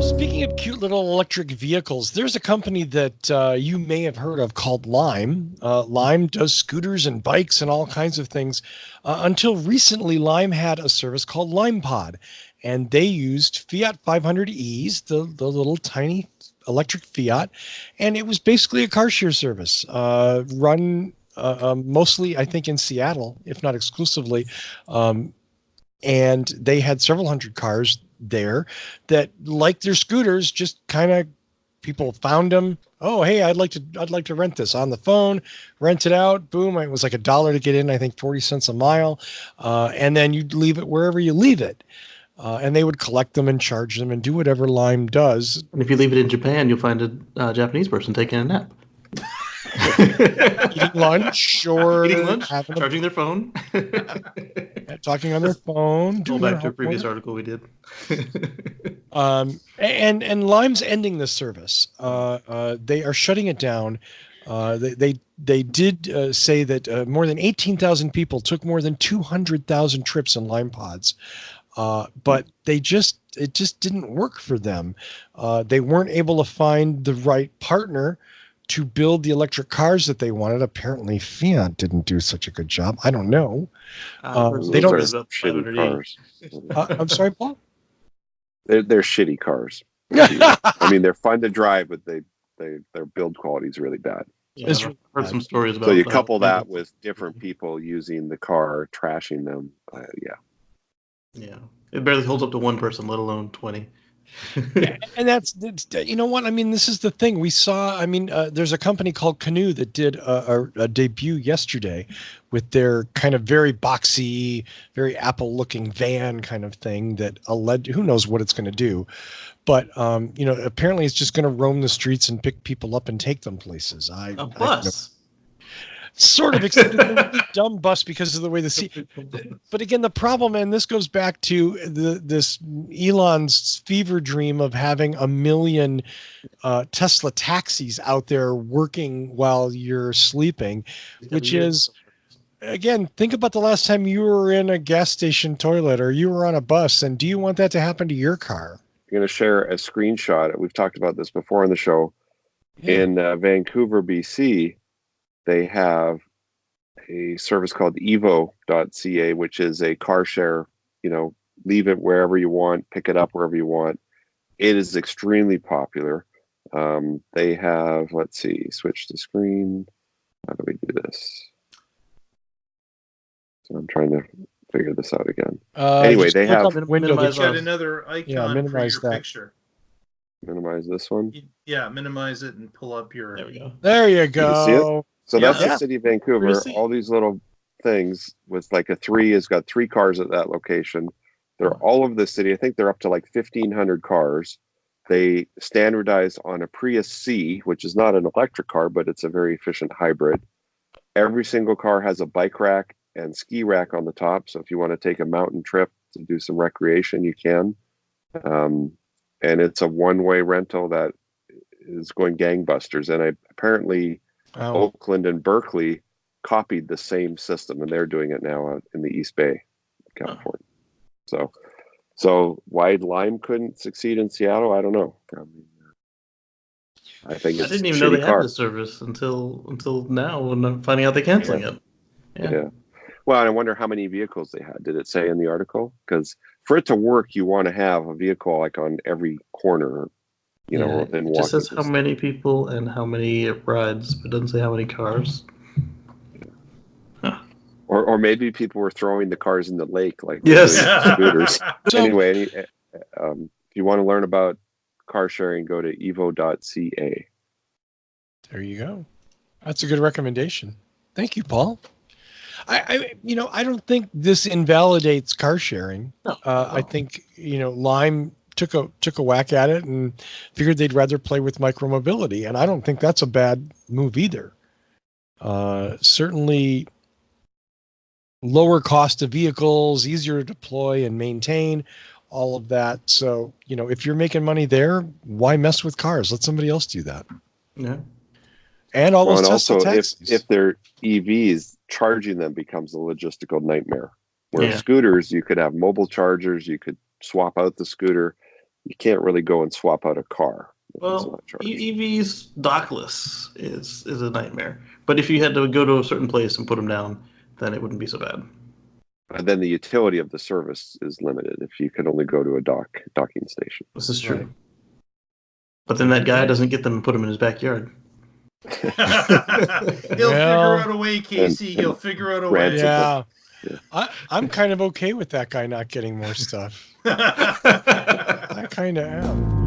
Speaking of cute little electric vehicles, there's a company that you may have heard of called Lime. Lime does scooters and bikes and all kinds of things. Until recently, Lime had a service called LimePod, and they used Fiat 500Es, the little tiny electric Fiat, and it was basically a car share service run mostly, I think, in Seattle, if not exclusively. And they had several hundred cars there that, like their scooters, just kind of people found them. Oh, hey, I'd like to rent this on the phone, rent it out. Boom. It was like $1 to get in, I think 40 cents a mile. And then you'd leave it wherever you leave it. And they would collect them and charge them and do whatever Lime does. And if you leave it in Japan, you'll find a Japanese person taking a nap. Eating lunch or charging their phone, talking on their phone. Go back to a previous article we did. And Lime's ending this service. They are shutting it down. They did say that more than 18,000 people took more than 200,000 trips in LimePods, but it just didn't work for them. They weren't able to find the right partner to build the electric cars that they wanted. Apparently Fiat didn't do such a good job. I don't know. They don't shitty cars. I'm sorry, Paul? They're shitty cars. I mean, they're fun to drive, but their build quality is really bad. Yeah, I've heard some stories about. So you couple that with different people using the car, trashing them. Yeah, it barely holds up to one person, let alone 20. Yeah, and that's you know what I mean. This is the thing we saw. I mean, there's a company called Canoe that did a debut yesterday with their kind of very boxy, very Apple-looking van kind of thing that who knows what it's going to do, but apparently it's just going to roam the streets and pick people up and take them places. A bus. Sort of, except it's a really dumb bus because of the way the seat. But again, the problem, and this goes back to this Elon's fever dream of having 1 million Tesla taxis out there working while you're sleeping, which is, again, think about the last time you were in a gas station toilet or you were on a bus, and do you want that to happen to your car? I'm going to share a screenshot. We've talked about this before on the show. Yeah. In Vancouver, BC, they have a service called evo.ca, which is a car share, leave it wherever you want, pick it up wherever you want. It is extremely popular. They have, let's see, switch the screen. How do we do this? So I'm trying to figure this out again. Anyway, they have minimize another icon for your picture. Minimize this one. Yeah, minimize it and pull up your. There we go. There you go. You see it? So that's the city of Vancouver. All these little things with like a 3 has got 3 cars at that location. They're all over the city. I think they're up to like 1,500 cars. They standardize on a Prius C, which is not an electric car, but it's a very efficient hybrid. Every single car has a bike rack and ski rack on the top. So if you want to take a mountain trip to do some recreation, you can. And it's a one-way rental that is going gangbusters. And apparently Oakland and Berkeley copied the same system, and they're doing it now out in the East Bay, California. So why Lime couldn't succeed in Seattle, I don't know. I think it's I didn't even know they had this service until now, and I'm finding out they're canceling it. Yeah. Well, and I wonder how many vehicles they had. Did it say in the article? Because for it to work, you want to have a vehicle like on every corner. It just says how many people and how many rides, but it doesn't say how many cars. Huh. Or maybe people were throwing the cars in the lake like scooters. Anyway, if you want to learn about car sharing, go to evo.ca. There you go. That's a good recommendation. Thank you, Paul. I don't think this invalidates car sharing. No. I think Lime took a whack at it and figured they'd rather play with micromobility, and I don't think that's a bad move either. Certainly lower cost of vehicles, easier to deploy and maintain, all of that. So, if you're making money there, why mess with cars? Let somebody else do that. Yeah. And all those and Tesla also, taxis. if they're EVs, charging them becomes a logistical nightmare. Where scooters, you could have mobile chargers, you could swap out the scooter. You can't really go and swap out a car. Well, EVs dockless is a nightmare. But if you had to go to a certain place and put them down, then it wouldn't be so bad. And then the utility of the service is limited if you could only go to a docking station. This is true. Right. But then that guy doesn't get them and put them in his backyard. He'll figure out a way, Casey. He'll figure out a way. Yeah. I'm kind of okay with that guy not getting more stuff. I kind of am.